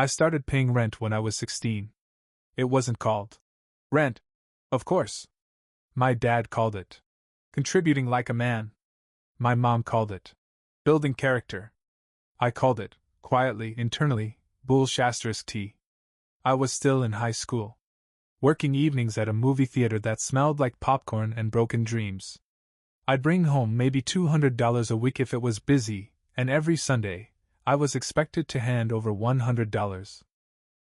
I started paying rent when I was 16. It wasn't called rent, of course. My dad called it contributing like a man. My mom called it building character. I called it, quietly, internally, bullsh*t. I was still in high school, working evenings at a movie theater that smelled like popcorn and broken dreams. I'd bring home maybe $200 a week if it was busy, and every Sunday, I was expected to hand over $100.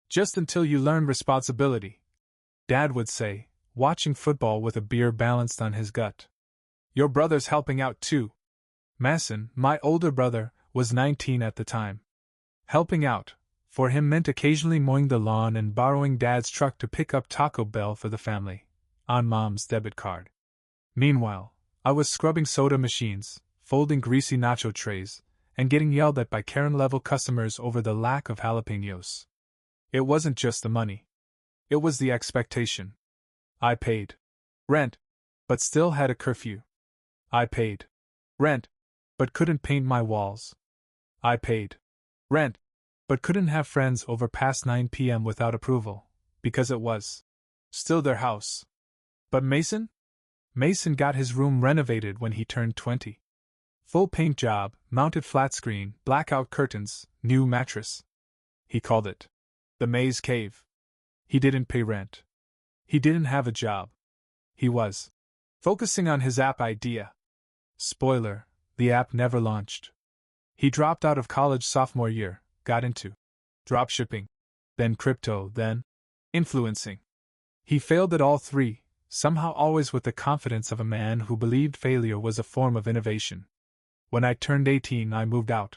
Just until you learn responsibility, Dad would say, watching football with a beer balanced on his gut. Your brother's helping out too. Mason, my older brother, was 19 at the time. Helping out, for him, meant occasionally mowing the lawn and borrowing Dad's truck to pick up Taco Bell for the family, on Mom's debit card. Meanwhile, I was scrubbing soda machines, folding greasy nacho trays, and getting yelled at by Karen-level customers over the lack of jalapenos. It wasn't just the money. It was the expectation. I paid rent, but still had a curfew. I paid rent, but couldn't paint my walls. I paid rent, but couldn't have friends over past 9 p.m. without approval, because it was still their house. But Mason? Mason got his room renovated when he turned 20. Full paint job, mounted flat screen, blackout curtains, new mattress. He called it the Maze Cave. He didn't pay rent. He didn't have a job. He was focusing on his app idea. Spoiler, the app never launched. He dropped out of college sophomore year, got into dropshipping, then crypto, then influencing. He failed at all three, somehow always with the confidence of a man who believed failure was a form of innovation. When I turned 18, I moved out.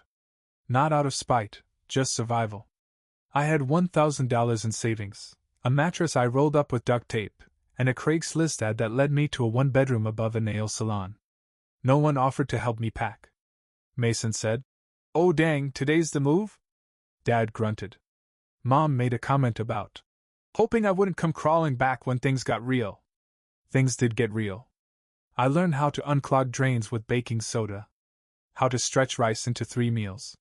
Not out of spite, just survival. I had $1,000 in savings, a mattress I rolled up with duct tape, and a Craigslist ad that led me to a one-bedroom above a nail salon. No one offered to help me pack. Mason said, "Oh dang, today's the move?" Dad grunted. Mom made a comment about hoping I wouldn't come crawling back when things got real. Things did get real. I learned how to unclog drains with baking soda, how to stretch rice into 3 meals,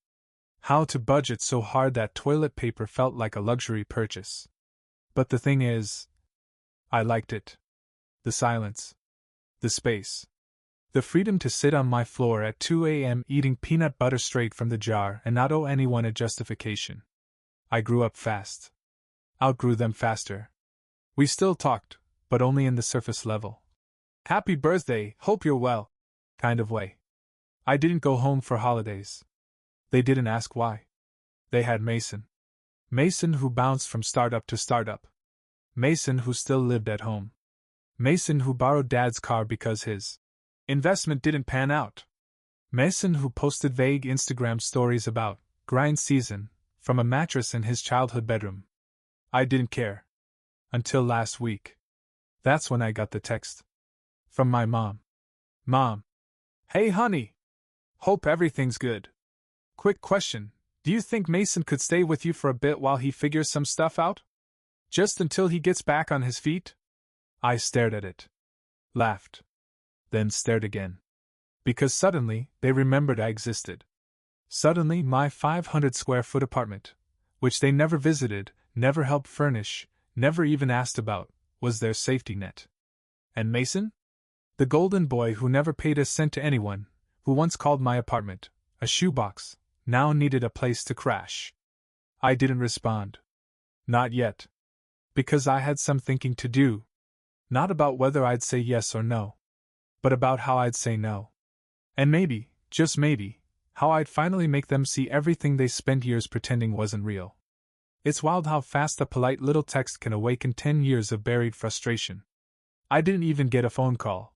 how to budget so hard that toilet paper felt like a luxury purchase. But the thing is, I liked it. The silence. The space. The freedom to sit on my floor at 2 a.m. eating peanut butter straight from the jar and not owe anyone a justification. I grew up fast. Outgrew them faster. We still talked, but only in the surface level. Happy birthday, hope you're well, kind of way. I didn't go home for holidays. They didn't ask why. They had Mason. Mason who bounced from startup to startup. Mason who still lived at home. Mason who borrowed Dad's car because his investment didn't pan out. Mason who posted vague Instagram stories about grind season from a mattress in his childhood bedroom. I didn't care. Until last week. That's when I got the text. From my mom. Mom. Hey honey. Hope everything's good. Quick question, do you think Mason could stay with you for a bit while he figures some stuff out? Just until he gets back on his feet? I stared at it. Laughed. Then stared again. Because suddenly, they remembered I existed. Suddenly, my 500-square-foot apartment, which they never visited, never helped furnish, never even asked about, was their safety net. And Mason? The golden boy who never paid a cent to anyone, who once called my apartment a shoebox, now needed a place to crash. I didn't respond. Not yet. Because I had some thinking to do. Not about whether I'd say yes or no, but about how I'd say no. And maybe, just maybe, how I'd finally make them see everything they spent years pretending wasn't real. It's wild how fast a polite little text can awaken 10 years of buried frustration. I didn't even get a phone call.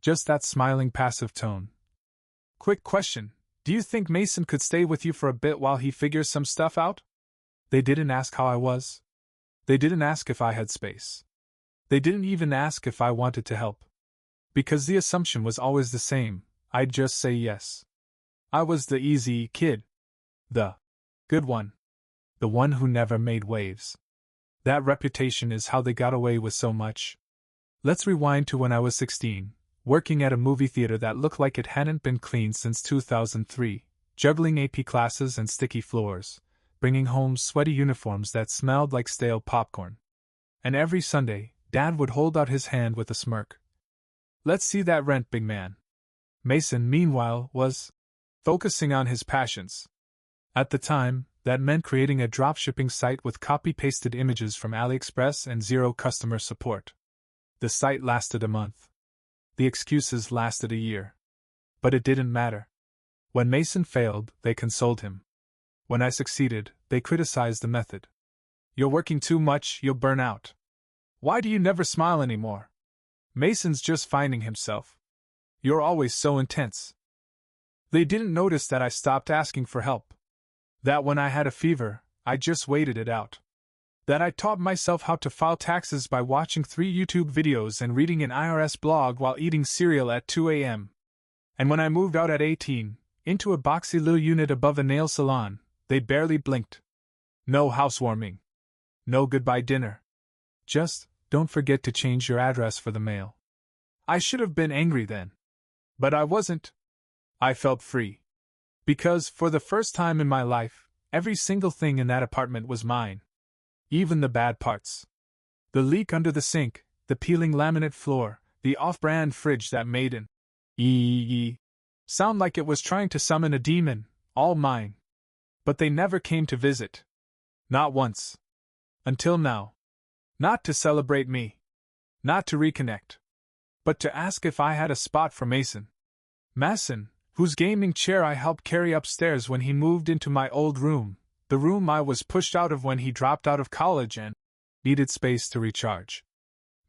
Just that smiling passive tone. Quick question, do you think Mason could stay with you for a bit while he figures some stuff out? They didn't ask how I was. They didn't ask if I had space. They didn't even ask if I wanted to help. Because the assumption was always the same, I'd just say yes. I was the easy kid. The good one. The one who never made waves. That reputation is how they got away with so much. Let's rewind to when I was 16, working at a movie theater that looked like it hadn't been cleaned since 2003, juggling AP classes and sticky floors, bringing home sweaty uniforms that smelled like stale popcorn. And every Sunday, Dad would hold out his hand with a smirk. "Let's see that rent, big man." Mason, meanwhile, was focusing on his passions. At the time, that meant creating a dropshipping site with copy-pasted images from AliExpress and zero customer support. The site lasted a month. The excuses lasted a year. But it didn't matter. When Mason failed, they consoled him. When I succeeded, they criticized the method. "You're working too much, you'll burn out. Why do you never smile anymore? Mason's just finding himself. You're always so intense." They didn't notice that I stopped asking for help. That when I had a fever, I just waited it out. That I taught myself how to file taxes by watching 3 YouTube videos and reading an IRS blog while eating cereal at 2 a.m. And when I moved out at 18, into a boxy little unit above a nail salon, they barely blinked. No housewarming. No goodbye dinner. Just, "Don't forget to change your address for the mail." I should have been angry then. But I wasn't. I felt free. Because, for the first time in my life, every single thing in that apartment was mine. Even the bad parts. The leak under the sink, the peeling laminate floor, the off-brand fridge that made an ee sound like it was trying to summon a demon, all mine. But they never came to visit. Not once. Until now. Not to celebrate me. Not to reconnect. But to ask if I had a spot for Mason. Mason, whose gaming chair I helped carry upstairs when he moved into my old room, the room I was pushed out of when he dropped out of college and needed space to recharge.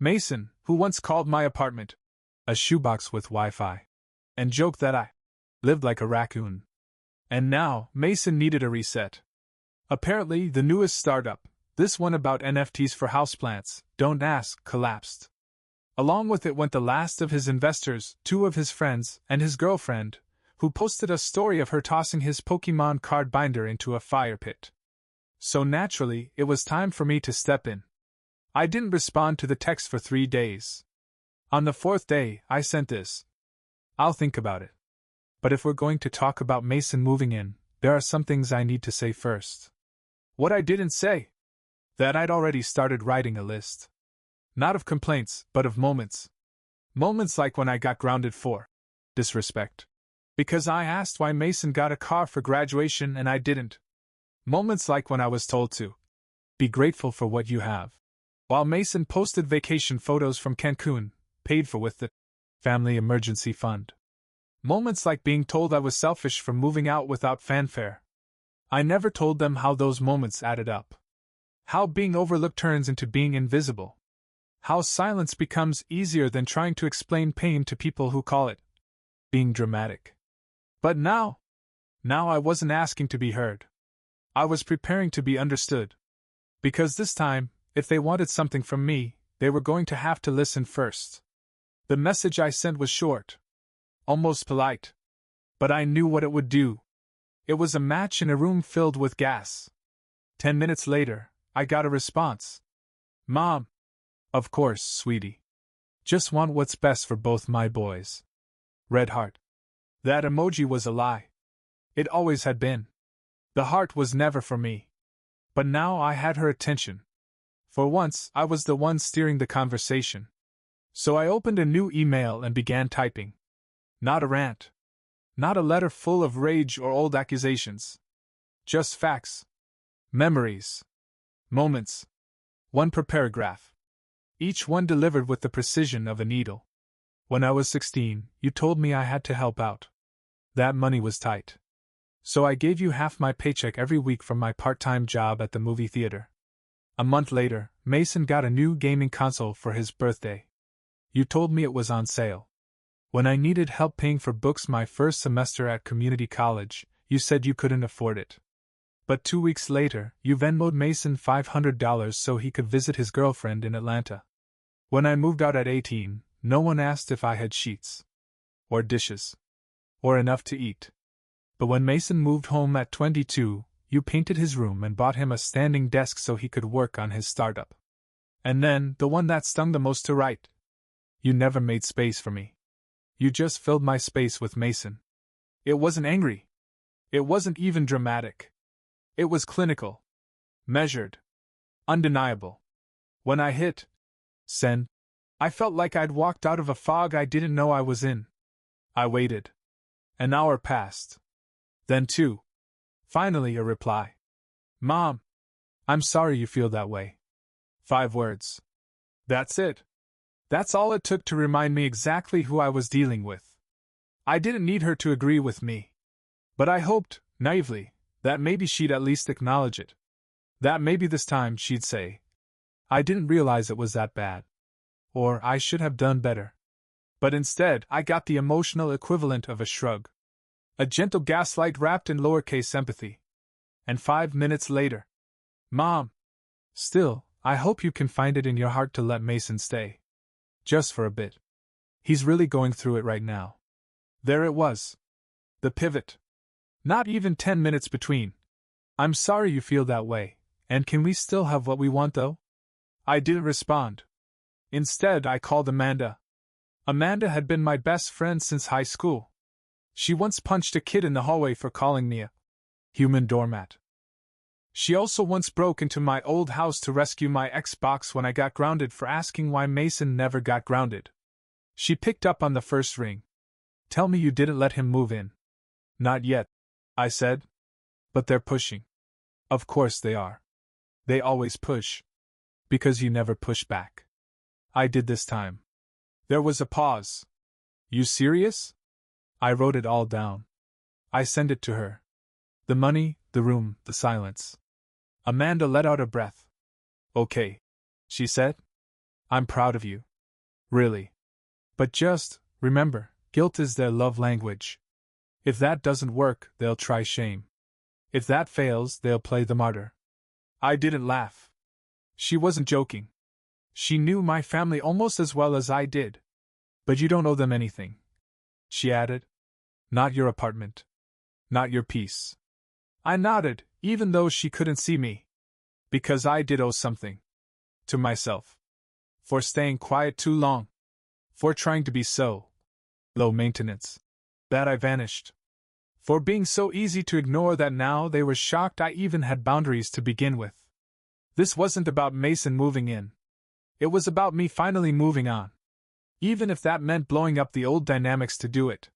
Mason, who once called my apartment a shoebox with Wi-Fi, and joked that I lived like a raccoon. And now, Mason needed a reset. Apparently, the newest startup, this one about NFTs for houseplants, don't ask, collapsed. Along with it went the last of his investors, 2 of his friends, and his girlfriend, who posted a story of her tossing his Pokemon card binder into a fire pit. So naturally, it was time for me to step in. I didn't respond to the text for 3 days. On the 4th day, I sent this. "I'll think about it. But if we're going to talk about Mason moving in, there are some things I need to say first." What I didn't say? That I'd already started writing a list. Not of complaints, but of moments. Moments like when I got grounded for disrespect. Because I asked why Mason got a car for graduation and I didn't. Moments like when I was told to be grateful for what you have, while Mason posted vacation photos from Cancun, paid for with the family emergency fund. Moments like being told I was selfish for moving out without fanfare. I never told them how those moments added up. How being overlooked turns into being invisible. How silence becomes easier than trying to explain pain to people who call it being dramatic. But now I wasn't asking to be heard. I was preparing to be understood. Because this time, if they wanted something from me, they were going to have to listen first. The message I sent was short. Almost polite. But I knew what it would do. It was a match in a room filled with gas. 10 minutes later, I got a response. "Mom." "Of course, sweetie. Just want what's best for both my boys." Red heart. That emoji was a lie. It always had been. The heart was never for me. But now I had her attention. For once, I was the one steering the conversation. So I opened a new email and began typing. Not a rant. Not a letter full of rage or old accusations. Just facts. Memories. Moments. One per paragraph. Each one delivered with the precision of a needle. When I was 16, you told me I had to help out. That money was tight. So I gave you half my paycheck every week from my part-time job at the movie theater. A month later, Mason got a new gaming console for his birthday. You told me it was on sale. When I needed help paying for books my first semester at community college, you said you couldn't afford it. But 2 weeks later, you Venmo'd Mason $500 so he could visit his girlfriend in Atlanta. When I moved out at 18, no one asked if I had sheets. Or dishes. Or enough to eat. But when Mason moved home at 22, you painted his room and bought him a standing desk so he could work on his startup. And then, the one that stung the most to write. You never made space for me. You just filled my space with Mason. It wasn't angry. It wasn't even dramatic. It was clinical. Measured. Undeniable. When I hit send, I felt like I'd walked out of a fog I didn't know I was in. I waited. An hour passed. Then two. Finally, a reply. Mom, I'm sorry you feel that way. 5 words. That's it. That's all it took to remind me exactly who I was dealing with. I didn't need her to agree with me. But I hoped, naively, that maybe she'd at least acknowledge it. That maybe this time she'd say, I didn't realize it was that bad. Or I should have done better. But instead, I got the emotional equivalent of a shrug. A gentle gaslight wrapped in lowercase empathy. And 5 minutes later, Mom, still, I hope you can find it in your heart to let Mason stay. Just for a bit. He's really going through it right now. There it was. The pivot. Not even 10 minutes between. I'm sorry you feel that way, and can we still have what we want though? I didn't respond. Instead, I called Amanda. Amanda had been my best friend since high school. She once punched a kid in the hallway for calling me a human doormat. She also once broke into my old house to rescue my Xbox when I got grounded for asking why Mason never got grounded. She picked up on the first ring. Tell me you didn't let him move in. Not yet, I said. But they're pushing. Of course they are. They always push. Because you never push back. I did this time. There was a pause. You serious? I wrote it all down. I sent it to her. The money, the room, the silence. Amanda let out a breath. Okay, she said. I'm proud of you. Really. But just, remember, guilt is their love language. If that doesn't work, they'll try shame. If that fails, they'll play the martyr. I didn't laugh. She wasn't joking. She knew my family almost as well as I did. But you don't owe them anything, she added. Not your apartment. Not your peace. I nodded, even though she couldn't see me. Because I did owe something. To myself. For staying quiet too long. For trying to be so low maintenance that I vanished. For being so easy to ignore that now they were shocked I even had boundaries to begin with. This wasn't about Mason moving in. It was about me finally moving on. Even if that meant blowing up the old dynamics to do it.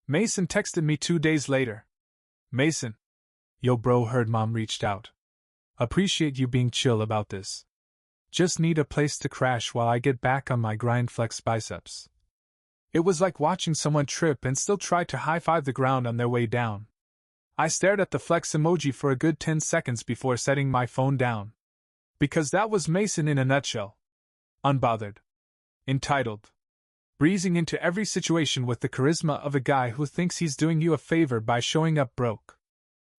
Mason texted me 2 days later. Mason. Yo bro, heard Mom reached out. Appreciate you being chill about this. Just need a place to crash while I get back on my grind, flex biceps. It was like watching someone trip and still try to high-five the ground on their way down. I stared at the flex emoji for a good 10 seconds before setting my phone down. Because that was Mason in a nutshell. Unbothered. Entitled. Breezing into every situation with the charisma of a guy who thinks he's doing you a favor by showing up broke.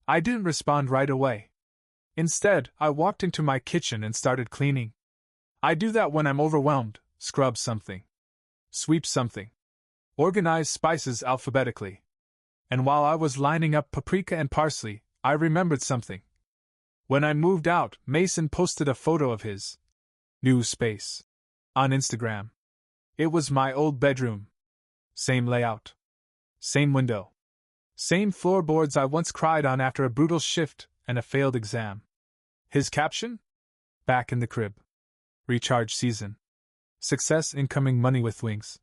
I didn't respond right away. Instead, I walked into my kitchen and started cleaning. I do that when I'm overwhelmed, scrub something. Sweep something. Organize spices alphabetically. And while I was lining up paprika and parsley, I remembered something. When I moved out, Mason posted a photo of his new space on Instagram. It was my old bedroom. Same layout. Same window. Same floorboards I once cried on after a brutal shift and a failed exam. His caption? Back in the crib. Recharge season. Success incoming, money with wings.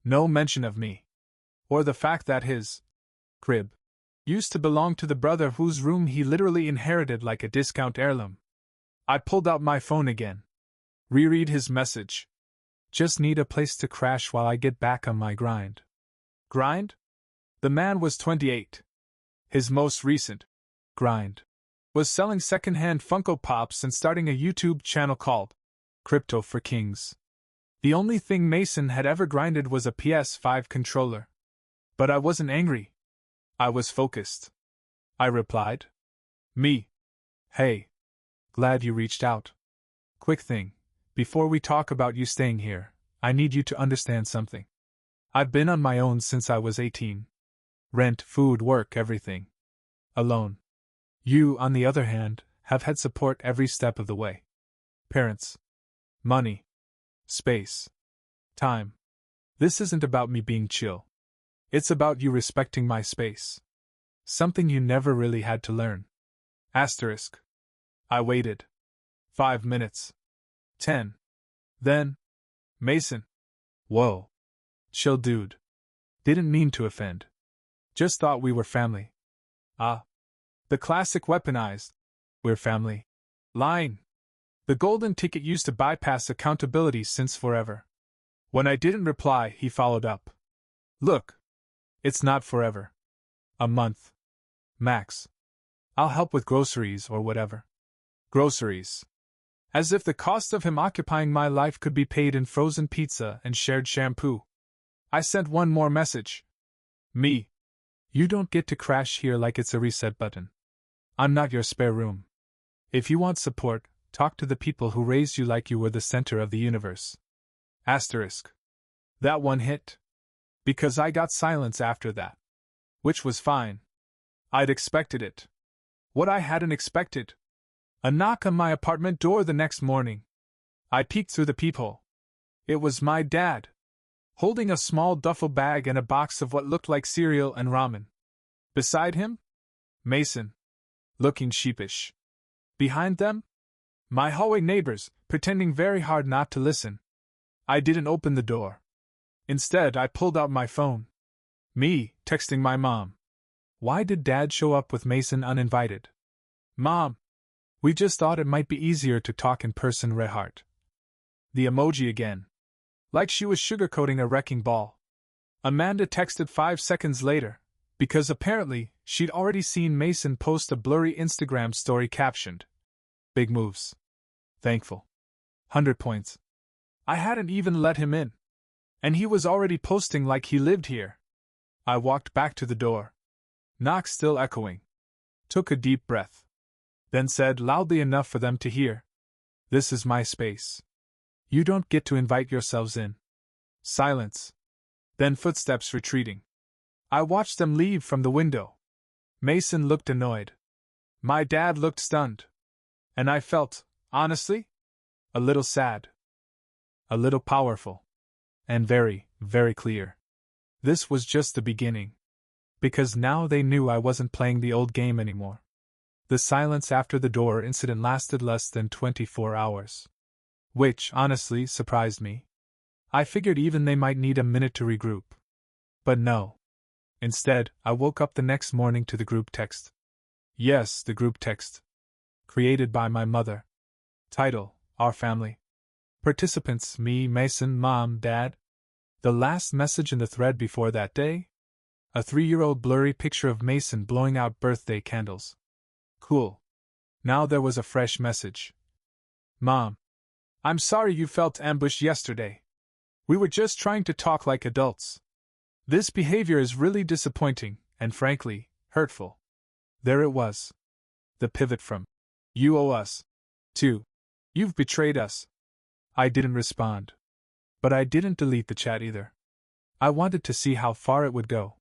No mention of me. Or the fact that his crib used to belong to the brother whose room he literally inherited like a discount heirloom. I pulled out my phone again. Reread his message. Just need a place to crash while I get back on my grind. Grind? The man was 28. His most recent grind was selling secondhand Funko Pops and starting a YouTube channel called Crypto for Kings. The only thing Mason had ever grinded was a PS5 controller. But I wasn't angry. I was focused. I replied. Me. Hey. Glad you reached out. Quick thing. Before we talk about you staying here, I need you to understand something. I've been on my own since I was 18. Rent, food, work, everything. Alone. You, on the other hand, have had support every step of the way. Parents. Money. Space. Time. This isn't about me being chill. It's about you respecting my space. Something you never really had to learn. Asterisk. I waited. 5 minutes. 10. Then. Mason. Whoa. Chill, dude. Didn't mean to offend. Just thought we were family. Ah. The classic weaponized, "we're family" line. The golden ticket used to bypass accountability since forever. When I didn't reply, he followed up. Look. It's not forever. A month. Max. I'll help with groceries or whatever. Groceries. As if the cost of him occupying my life could be paid in frozen pizza and shared shampoo. I sent one more message. Me. You don't get to crash here like it's a reset button. I'm not your spare room. If you want support, talk to the people who raised you like you were the center of the universe. Asterisk. That one hit. Because I got silence after that. Which was fine. I'd expected it. What I hadn't expected. A knock on my apartment door the next morning. I peeked through the peephole. It was my dad, holding a small duffel bag and a box of what looked like cereal and ramen. Beside him? Mason, looking sheepish. Behind them? My hallway neighbors, pretending very hard not to listen. I didn't open the door. Instead, I pulled out my phone. Me, texting my mom. Why did Dad show up with Mason uninvited? Mom. We just thought it might be easier to talk in person, Rehart. The emoji again. Like she was sugarcoating a wrecking ball. Amanda texted 5 seconds later, because apparently she'd already seen Mason post a blurry Instagram story captioned, "Big moves. Thankful. 100 points." I hadn't even let him in. And he was already posting like he lived here. I walked back to the door. Knock still echoing. Took a deep breath. Then said loudly enough for them to hear, "This is my space. You don't get to invite yourselves in." Silence. Then footsteps retreating. I watched them leave from the window. Mason looked annoyed. My dad looked stunned. And I felt, honestly, a little sad. A little powerful. And very, very clear. This was just the beginning. Because now they knew I wasn't playing the old game anymore. The silence after the door incident lasted less than 24 hours. Which, honestly, surprised me. I figured even they might need a minute to regroup. But no. Instead, I woke up the next morning to the group text. Yes, the group text. Created by my mother. Title, Our Family. Participants, me, Mason, Mom, Dad. The last message in the thread before that day? A 3-year-old blurry picture of Mason blowing out birthday candles. Cool. Now there was a fresh message. Mom. I'm sorry you felt ambushed yesterday. We were just trying to talk like adults. This behavior is really disappointing, and frankly, hurtful. There it was. The pivot from, "You owe us," to, "You've betrayed us." I didn't respond. But I didn't delete the chat either. I wanted to see how far it would go.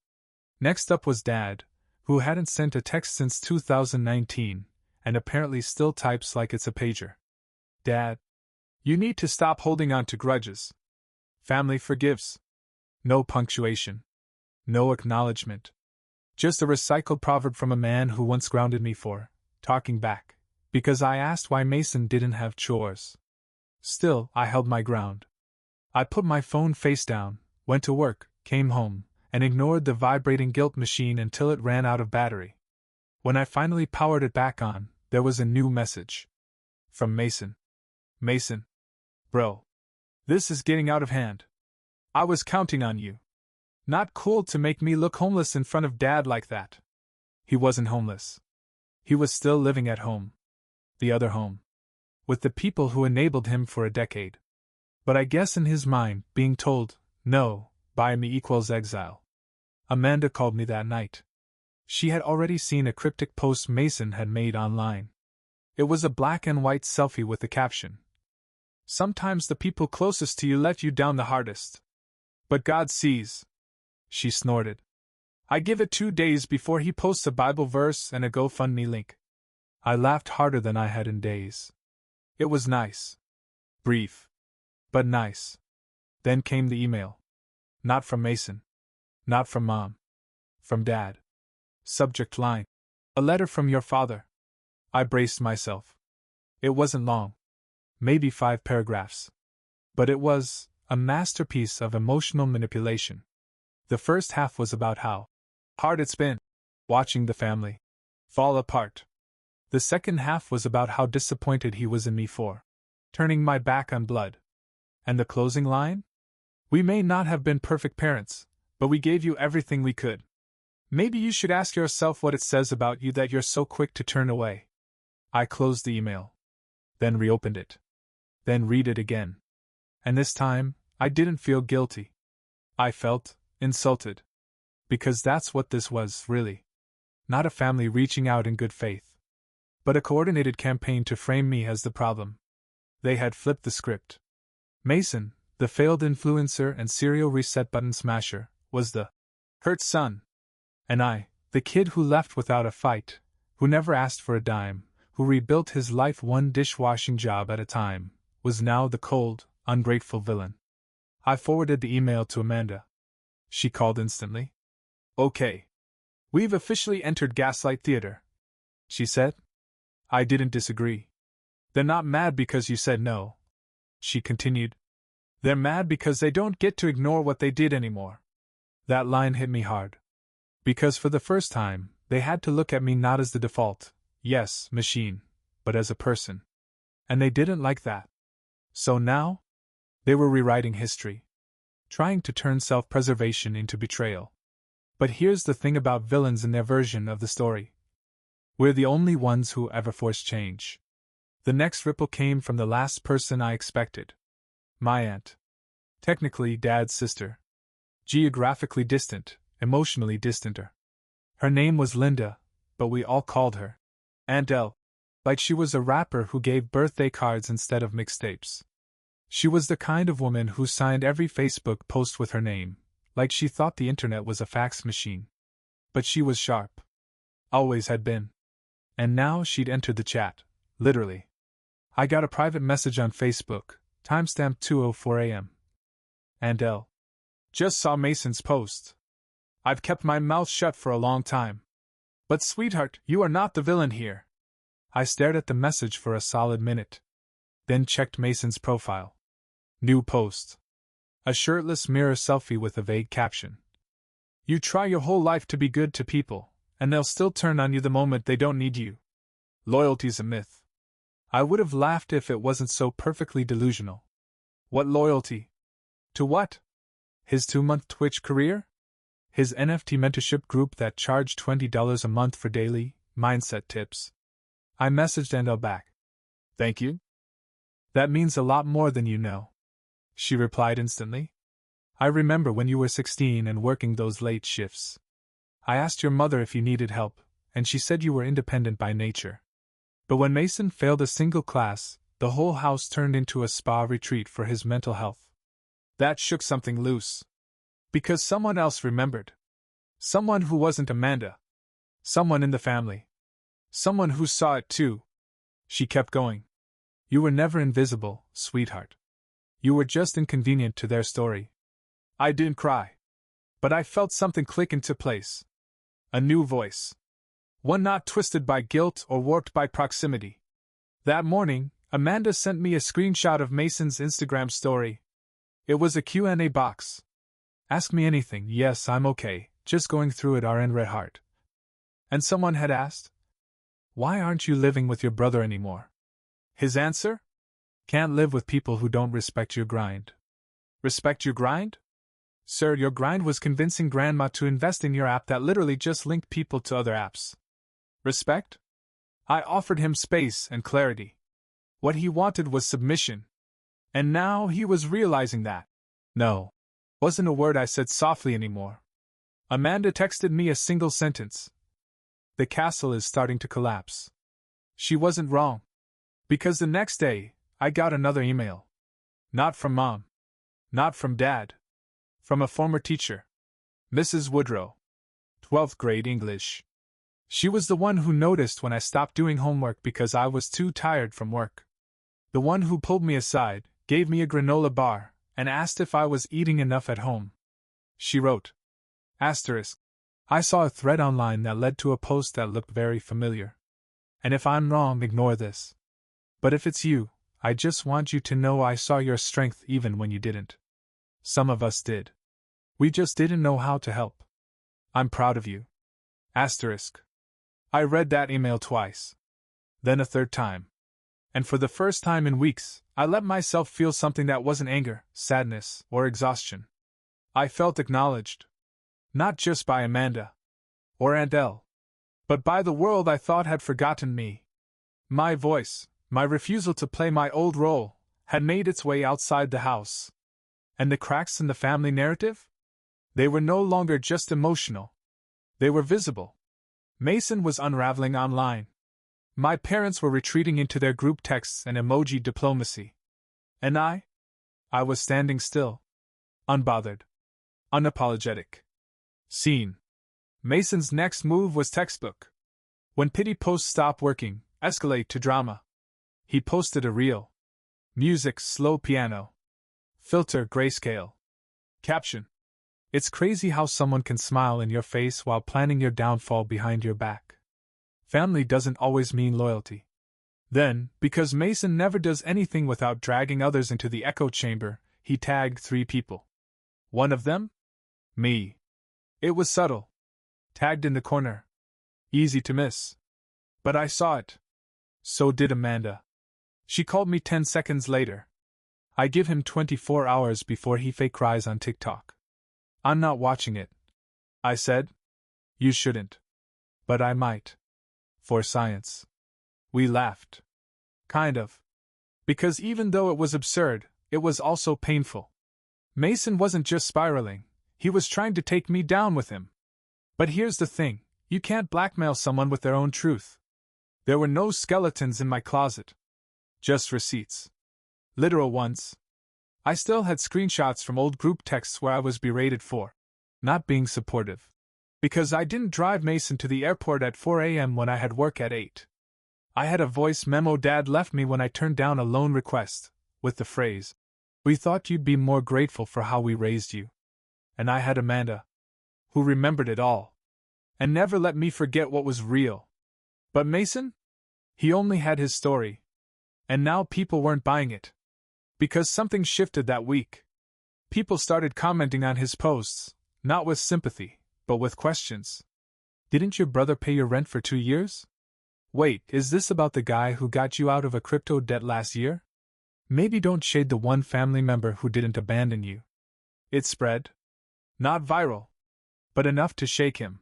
Next up was Dad, who hadn't sent a text since 2019, and apparently still types like it's a pager. Dad. You need to stop holding on to grudges. Family forgives. No punctuation. No acknowledgement. Just a recycled proverb from a man who once grounded me for talking back, because I asked why Mason didn't have chores. Still, I held my ground. I put my phone face down, went to work, came home, and ignored the vibrating guilt machine until it ran out of battery. When I finally powered it back on, there was a new message. From Mason. Mason. Bro. This is getting out of hand. I was counting on you. Not cool to make me look homeless in front of Dad like that. He wasn't homeless. He was still living at home. The other home. With the people who enabled him for a decade. But I guess in his mind, being told, "No, by me equals exile." Amanda called me that night. She had already seen a cryptic post Mason had made online. It was a black and white selfie with the caption, "Sometimes the people closest to you let you down the hardest. But God sees." She snorted. I give it 2 days before he posts a Bible verse and a GoFundMe link. I laughed harder than I had in days. It was nice. Brief. But nice. Then came the email. Not from Mason. Not from Mom. From Dad. Subject line. A letter from your father. I braced myself. It wasn't long. Maybe 5 paragraphs. But it was a masterpiece of emotional manipulation. The first half was about how hard it's been watching the family fall apart. The second half was about how disappointed he was in me for turning my back on blood. And the closing line? We may not have been perfect parents, but we gave you everything we could. Maybe you should ask yourself what it says about you that you're so quick to turn away. I closed the email. Then reopened it. Then read it again. And this time, I didn't feel guilty. I felt insulted. Because that's what this was, really. Not a family reaching out in good faith, but a coordinated campaign to frame me as the problem. They had flipped the script. Mason, the failed influencer and serial reset button smasher, was the hurt son. And I, the kid who left without a fight, who never asked for a dime, who rebuilt his life one dishwashing job at a time, was now the cold, ungrateful villain. I forwarded the email to Amanda. She called instantly. Okay. We've officially entered Gaslight Theater, she said. I didn't disagree. They're not mad because you said no, she continued. They're mad because they don't get to ignore what they did anymore. That line hit me hard. Because for the first time, they had to look at me not as the default, yes, machine, but as a person. And they didn't like that. So now? They were rewriting history. Trying to turn self-preservation into betrayal. But here's the thing about villains in their version of the story. We're the only ones who ever force change. The next ripple came from the last person I expected. My aunt. Technically Dad's sister. Geographically distant, emotionally distanter. Her name was Linda, but we all called her Aunt L, like she was a rapper who gave birthday cards instead of mixtapes. She was the kind of woman who signed every Facebook post with her name, like she thought the internet was a fax machine. But she was sharp. Always had been. And now she'd entered the chat, literally. I got a private message on Facebook, timestamp 2:04 a.m. Aunt L. Just saw Mason's post. I've kept my mouth shut for a long time. But sweetheart, you are not the villain here. I stared at the message for a solid minute. Then checked Mason's profile. New post. A shirtless mirror selfie with a vague caption. You try your whole life to be good to people, and they'll still turn on you the moment they don't need you. Loyalty's a myth. I would have laughed if it wasn't so perfectly delusional. What loyalty? To what? His 2-month Twitch career? His NFT mentorship group that charged $20 a month for daily mindset tips? I messaged Andel back. Thank you. That means a lot more than you know. She replied instantly. I remember when you were 16 and working those late shifts. I asked your mother if you needed help, and she said you were independent by nature. But when Mason failed a single class, the whole house turned into a spa retreat for his mental health. That shook something loose. Because someone else remembered. Someone who wasn't Amanda. Someone in the family. Someone who saw it too. She kept going. You were never invisible, sweetheart. You were just inconvenient to their story. I didn't cry. But I felt something click into place. A new voice. One not twisted by guilt or warped by proximity. That morning, Amanda sent me a screenshot of Mason's Instagram story. It was a Q&A box. Ask me anything. Yes, I'm okay, just going through it. RN Red Heart. And someone had asked, why aren't you living with your brother anymore? His answer? Can't live with people who don't respect your grind. Respect your grind? Sir, your grind was convincing grandma to invest in your app that literally just linked people to other apps. Respect? I offered him space and clarity. What he wanted was submission. And now he was realizing that. No. Wasn't a word I said softly anymore. Amanda texted me a single sentence. The castle is starting to collapse. She wasn't wrong. Because the next day, I got another email. Not from Mom. Not from Dad. From a former teacher. Mrs. Woodrow. 12th grade English. She was the one who noticed when I stopped doing homework because I was too tired from work. The one who pulled me aside, gave me a granola bar, and asked if I was eating enough at home. She wrote. Asterisk. I saw a thread online that led to a post that looked very familiar. And if I'm wrong, ignore this. But if it's you, I just want you to know I saw your strength even when you didn't. Some of us did. We just didn't know how to help. I'm proud of you. Asterisk. I read that email twice. Then a third time. And for the first time in weeks, I let myself feel something that wasn't anger, sadness, or exhaustion. I felt acknowledged. Not just by Amanda. Or Aunt Elle. But by the world I thought had forgotten me. My voice, my refusal to play my old role, had made its way outside the house. And the cracks in the family narrative? They were no longer just emotional. They were visible. Mason was unraveling online. My parents were retreating into their group texts and emoji diplomacy. And I was standing still. Unbothered. Unapologetic. Scene. Mason's next move was textbook. When pity posts stop working, escalate to drama. He posted a reel. Music, slow piano. Filter, grayscale. Caption. It's crazy how someone can smile in your face while planning your downfall behind your back. Family doesn't always mean loyalty. Then, because Mason never does anything without dragging others into the echo chamber, he tagged 3 people. One of them? Me. It was subtle. Tagged in the corner. Easy to miss. But I saw it. So did Amanda. She called me 10 seconds later. I give him 24 hours before he fake cries on TikTok. I'm not watching it. I said. You shouldn't. But I might. For science. We laughed. Kind of. Because even though it was absurd, it was also painful. Mason wasn't just spiraling, he was trying to take me down with him. But here's the thing, you can't blackmail someone with their own truth. There were no skeletons in my closet. Just receipts. Literal ones. I still had screenshots from old group texts where I was berated for not being supportive. Because I didn't drive Mason to the airport at 4 a.m. when I had work at 8. I had a voice memo Dad left me when I turned down a loan request, with the phrase, "We thought you'd be more grateful for how we raised you." And I had Amanda, who remembered it all, and never let me forget what was real. But Mason? He only had his story. And now people weren't buying it. Because something shifted that week. People started commenting on his posts, not with sympathy, but with questions. Didn't your brother pay your rent for 2 years? Wait, is this about the guy who got you out of a crypto debt last year? Maybe don't shade the one family member who didn't abandon you. It spread. Not viral. But enough to shake him.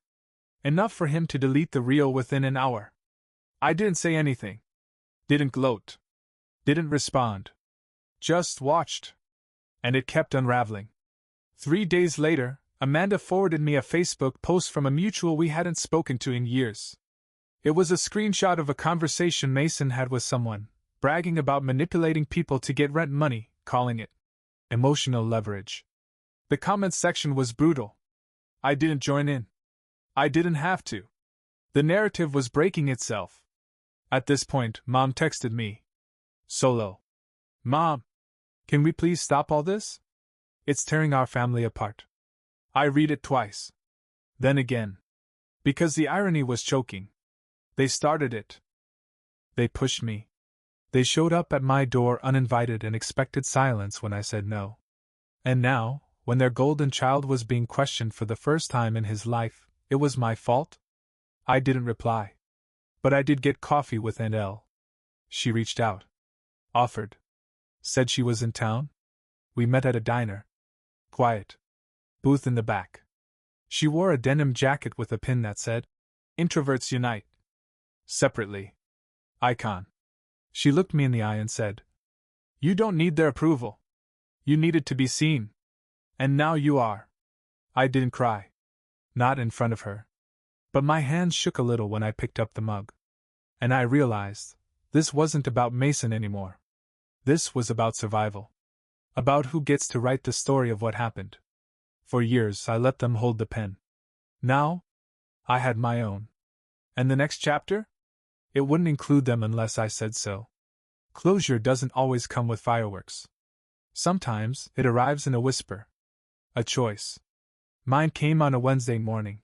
Enough for him to delete the reel within an hour. I didn't say anything. Didn't gloat. Didn't respond. Just watched. And it kept unraveling. 3 days later, Amanda forwarded me a Facebook post from a mutual we hadn't spoken to in years. It was a screenshot of a conversation Mason had with someone, bragging about manipulating people to get rent money, calling it emotional leverage. The comments section was brutal. I didn't join in. I didn't have to. The narrative was breaking itself. At this point, Mom texted me. Solo. Mom, can we please stop all this? It's tearing our family apart. I read it twice. Then again. Because the irony was choking. They started it. They pushed me. They showed up at my door uninvited and expected silence when I said no. And now, when their golden child was being questioned for the first time in his life, it was my fault? I didn't reply. But I did get coffee with Aunt Elle. She reached out. Offered. Said she was in town. We met at a diner. Quiet. Booth in the back. She wore a denim jacket with a pin that said, "Introverts Unite." Separately. Icon. She looked me in the eye and said, "You don't need their approval. You needed to be seen. And now you are." I didn't cry. Not in front of her. But my hands shook a little when I picked up the mug. And I realized, this wasn't about Mason anymore. This was about survival. About who gets to write the story of what happened. For years I let them hold the pen. Now, I had my own. And the next chapter? It wouldn't include them unless I said so. Closure doesn't always come with fireworks. Sometimes it arrives in a whisper. A choice. Mine came on a Wednesday morning.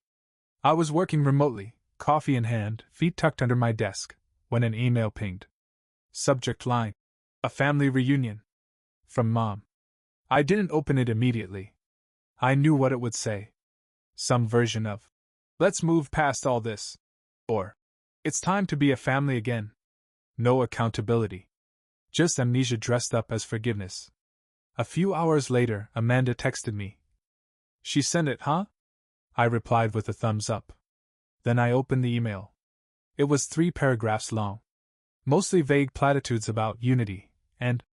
I was working remotely, coffee in hand, feet tucked under my desk, when an email pinged. Subject line: a family reunion. From Mom. I didn't open it immediately. I knew what it would say. Some version of, "Let's move past all this." Or, "It's time to be a family again." No accountability. Just amnesia dressed up as forgiveness. A few hours later, Amanda texted me. "She sent it, huh?" I replied with a thumbs up. Then I opened the email. It was 3 paragraphs long. Mostly vague platitudes about unity and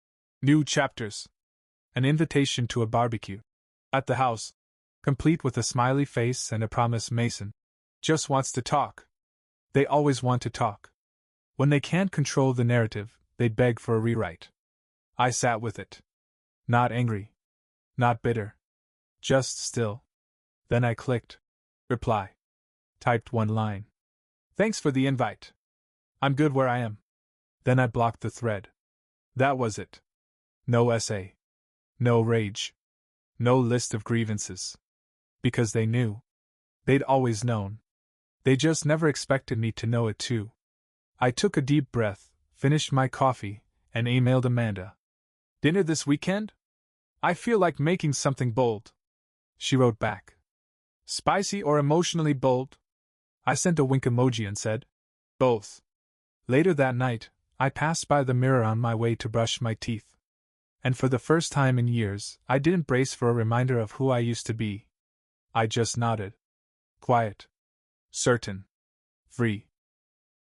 new chapters. An invitation to a barbecue at the house, complete with a smiley face and a promise Mason just wants to talk. They always want to talk. When they can't control the narrative, they beg for a rewrite. I sat with it. Not angry. Not bitter. Just still. Then I clicked reply. Typed 1 line. "Thanks for the invite. I'm good where I am." Then I blocked the thread. That was it. No essay. No rage. No list of grievances. Because they knew. They'd always known. They just never expected me to know it too. I took a deep breath, finished my coffee, and emailed Amanda. "Dinner this weekend? I feel like making something bold." She wrote back. "Spicy or emotionally bold?" I sent a wink emoji and said, "Both." Later that night, I passed by the mirror on my way to brush my teeth. And for the first time in years, I didn't brace for a reminder of who I used to be. I just nodded. Quiet. Certain. Free.